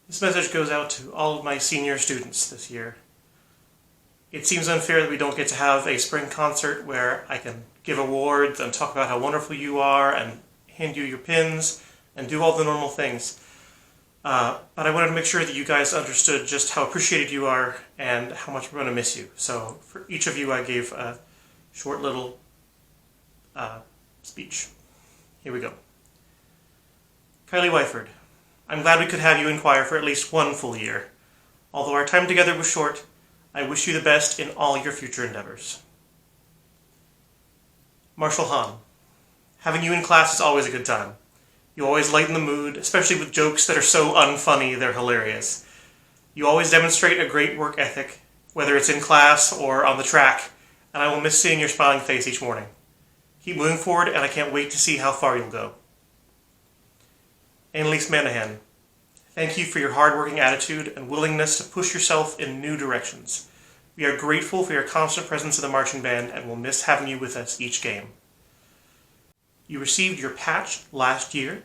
This message goes out to all of my senior students this year. It seems unfair that we don't get to have a spring concert where I can give awards and talk about how wonderful you are and hand you your pins and do all the normal things. But I wanted to make sure that you guys understood just how appreciated you are and how much we're going to miss you. So for each of you I gave a short little speech. Here we go. Kylie Wyford, I'm glad we could have you in choir for at least one full year. Although our time together was short, I wish you the best in all your future endeavors. Marshall Hahn, having you in class is always a good time. You always lighten the mood, especially with jokes that are so unfunny they're hilarious. You always demonstrate a great work ethic, whether it's in class or on the track, and I will miss seeing your smiling face each morning. Keep moving forward, and I can't wait to see how far you'll go. Annalise Manahan, thank you for your hard-working attitude and willingness to push yourself in new directions. We are grateful for your constant presence in the marching band and will miss having you with us each game. You received your patch last year,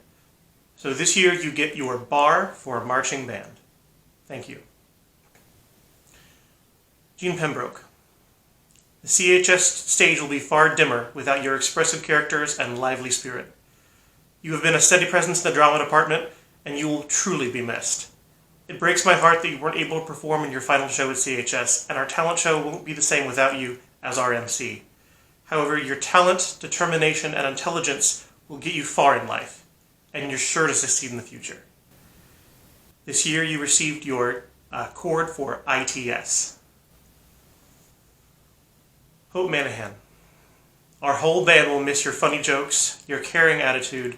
so this year you get your bar for marching band. Thank you. Jean Pembroke, the CHS stage will be far dimmer without your expressive characters and lively spirit. You have been a steady presence in the drama department, and you will truly be missed. It breaks my heart that you weren't able to perform in your final show at CHS, and our talent show won't be the same without you as our MC. However, your talent, determination, and intelligence will get you far in life, and you're sure to succeed in the future. This year you received your cord for ITS. Hope Manahan, our whole band will miss your funny jokes, your caring attitude,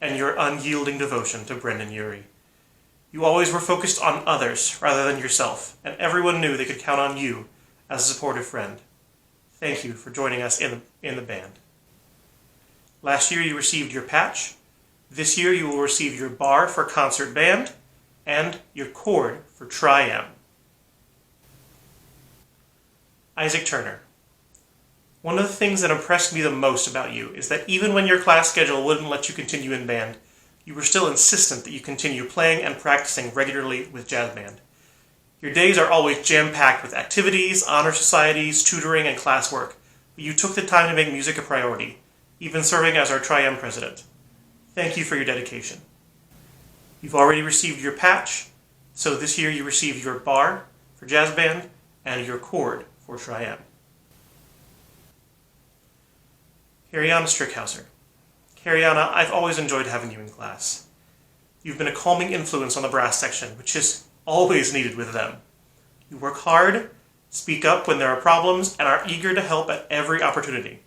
and your unyielding devotion to Brendan Urie. You always were focused on others rather than yourself, and everyone knew they could count on you as a supportive friend. Thank you for joining us in the band. Last year you received your patch. This year you will receive your bar for concert band and your cord for Tri-M. Isaac Turner, one of the things that impressed me the most about you is that even when your class schedule wouldn't let you continue in band, you were still insistent that you continue playing and practicing regularly with jazz band. Your days are always jam-packed with activities, honor societies, tutoring, and classwork, but you took the time to make music a priority, even serving as our Tri-M president. Thank you for your dedication. You've already received your patch, so this year you receive your bar for jazz band and your cord for Tri-M. Ariana Strickhauser. Ariana, I've always enjoyed having you in class. You've been a calming influence on the brass section, which is always needed with them. You work hard, speak up when there are problems, and are eager to help at every opportunity.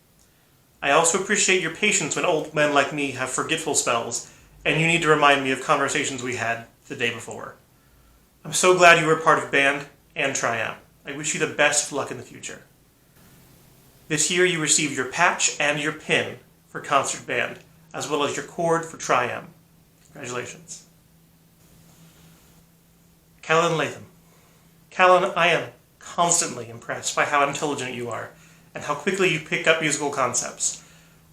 I also appreciate your patience when old men like me have forgetful spells, and you need to remind me of conversations we had the day before. I'm so glad you were part of band and Tri-M. I wish you the best of luck in the future. This year you received your patch and your pin for concert band, as well as your cord for Tri-M. Congratulations. Callan Latham. Callan, I am constantly impressed by how intelligent you are, and how quickly you pick up musical concepts.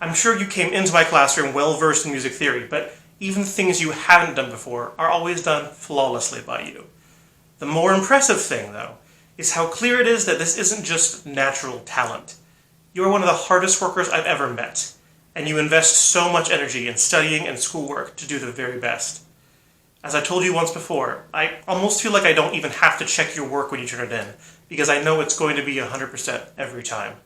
I'm sure you came into my classroom well-versed in music theory, but even things you haven't done before are always done flawlessly by you. The more impressive thing, though, is how clear it is that this isn't just natural talent. You are one of the hardest workers I've ever met, and you invest so much energy in studying and schoolwork to do the very best. As I told you once before, I almost feel like I don't even have to check your work when you turn it in, because I know it's going to be 100% every time.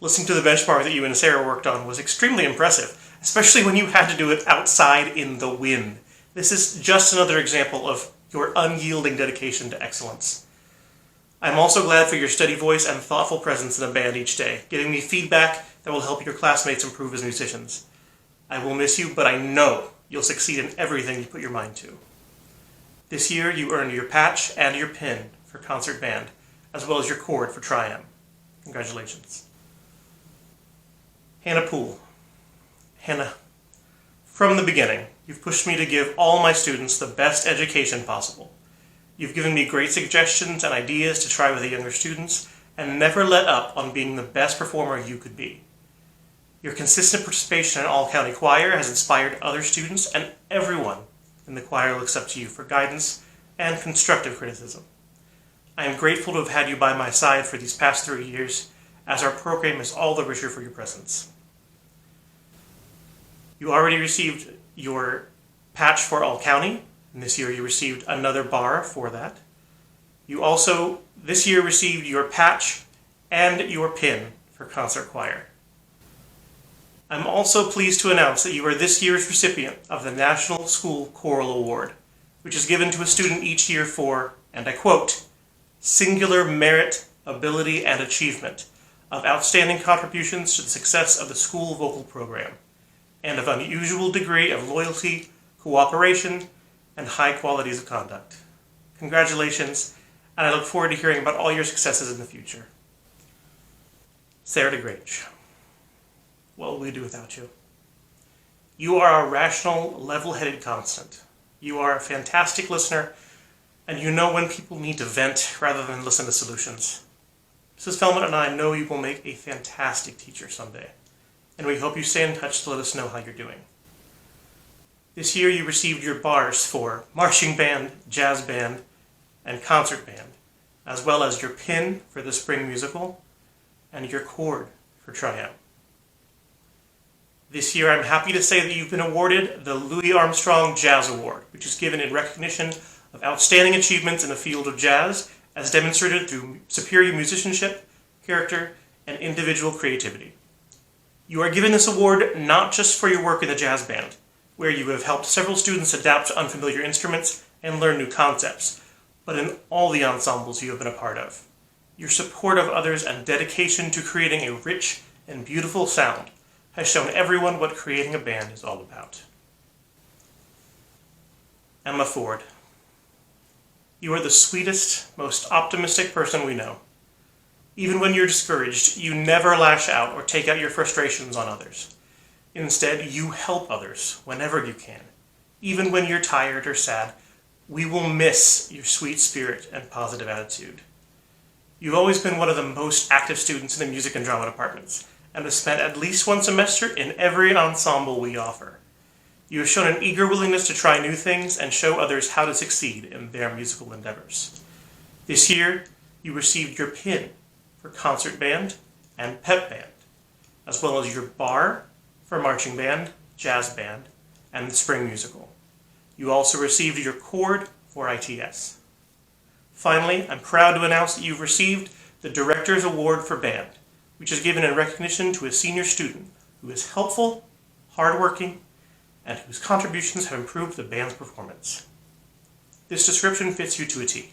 Listening to the benchmark that you and Sarah worked on was extremely impressive, especially when you had to do it outside in the wind. This is just another example of your unyielding dedication to excellence. I'm also glad for your steady voice and thoughtful presence in the band each day, giving me feedback that will help your classmates improve as musicians. I will miss you, but I know you'll succeed in everything you put your mind to. This year you earned your patch and your pin for concert band, as well as your cord for Tri-M. Congratulations. Hannah Poole. Hannah, from the beginning, you've pushed me to give all my students the best education possible. You've given me great suggestions and ideas to try with the younger students, and never let up on being the best performer you could be. Your consistent participation in all-county choir has inspired other students and everyone in and the choir looks up to you for guidance and constructive criticism. I am grateful to have had you by my side for these past 3 years, as our program is all the richer for your presence. You already received your patch for All County, and this year you received another bar for that. You also, this year, received your patch and your pin for concert choir. I'm also pleased to announce that you are this year's recipient of the National School Choral Award, which is given to a student each year for, and I quote, singular merit, ability, and achievement of outstanding contributions to the success of the school vocal program, and of unusual degree of loyalty, cooperation, and high qualities of conduct. Congratulations, and I look forward to hearing about all your successes in the future. Sarah DeGrange. What will we do without you? You are a rational, level-headed constant. You are a fantastic listener, and you know when people need to vent rather than listen to solutions. Mrs. Fellman and I know you will make a fantastic teacher someday, and we hope you stay in touch to let us know how you're doing. This year you received your bars for marching band, jazz band, and concert band, as well as your pin for the spring musical, and your cord for Triumph. This year I'm happy to say that you've been awarded the Louis Armstrong Jazz Award, which is given in recognition of outstanding achievements in the field of jazz as demonstrated through superior musicianship, character, and individual creativity. You are given this award not just for your work in the jazz band, where you have helped several students adapt to unfamiliar instruments and learn new concepts, but in all the ensembles you have been a part of. Your support of others and dedication to creating a rich and beautiful sound has shown everyone what creating a band is all about. Emma Ford. You are the sweetest, most optimistic person we know. Even when you're discouraged, you never lash out or take out your frustrations on others. Instead, you help others whenever you can. Even when you're tired or sad, we will miss your sweet spirit and positive attitude. You've always been one of the most active students in the music and drama departments, and have spent at least one semester in every ensemble we offer. You have shown an eager willingness to try new things and show others how to succeed in their musical endeavors. This year, you received your pin for concert band and pep band, as well as your bar for marching band, jazz band, and the spring musical. You also received your cord for ITS. Finally, I'm proud to announce that you've received the Director's Award for Band, which is given in recognition to a senior student who is helpful, hardworking, and whose contributions have improved the band's performance. This description fits you to a T,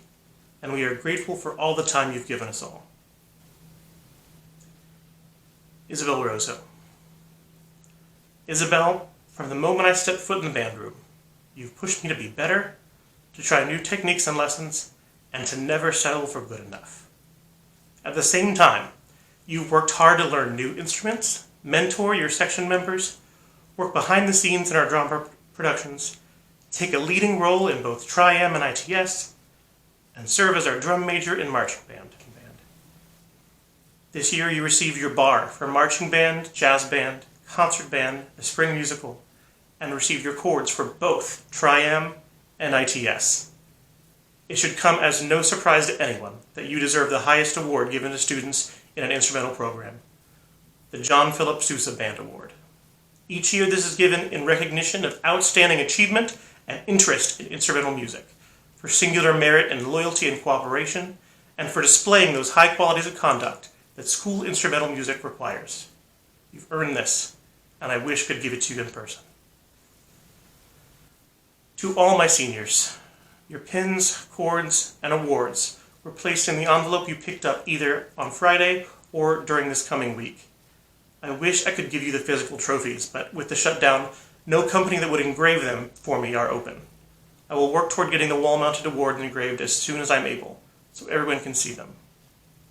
and we are grateful for all the time you've given us all. Isabel Rosso. Isabel, from the moment I stepped foot in the band room, you've pushed me to be better, to try new techniques and lessons, and to never settle for good enough. At the same time, you've worked hard to learn new instruments, mentor your section members, work behind the scenes in our drama productions, take a leading role in both Tri-M and ITS, and serve as our drum major in marching band. This year you received your bar for marching band, jazz band, concert band, the spring musical, and received your cords for both Tri-M and ITS. It should come as no surprise to anyone that you deserve the highest award given to students in an instrumental program, the John Philip Sousa Band Award. Each year this is given in recognition of outstanding achievement and interest in instrumental music, for singular merit in loyalty and cooperation, and for displaying those high qualities of conduct that school instrumental music requires. You've earned this, and I wish I could give it to you in person. To all my seniors, your pins, cords, and awards were placed in the envelope you picked up either on Friday or during this coming week. I wish I could give you the physical trophies, but with the shutdown, no company that would engrave them for me are open. I will work toward getting the wall-mounted award engraved as soon as I'm able, so everyone can see them.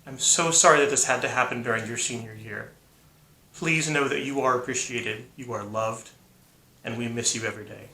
I'm so sorry that this had to happen during your senior year. Please know that you are appreciated, you are loved, and we miss you every day.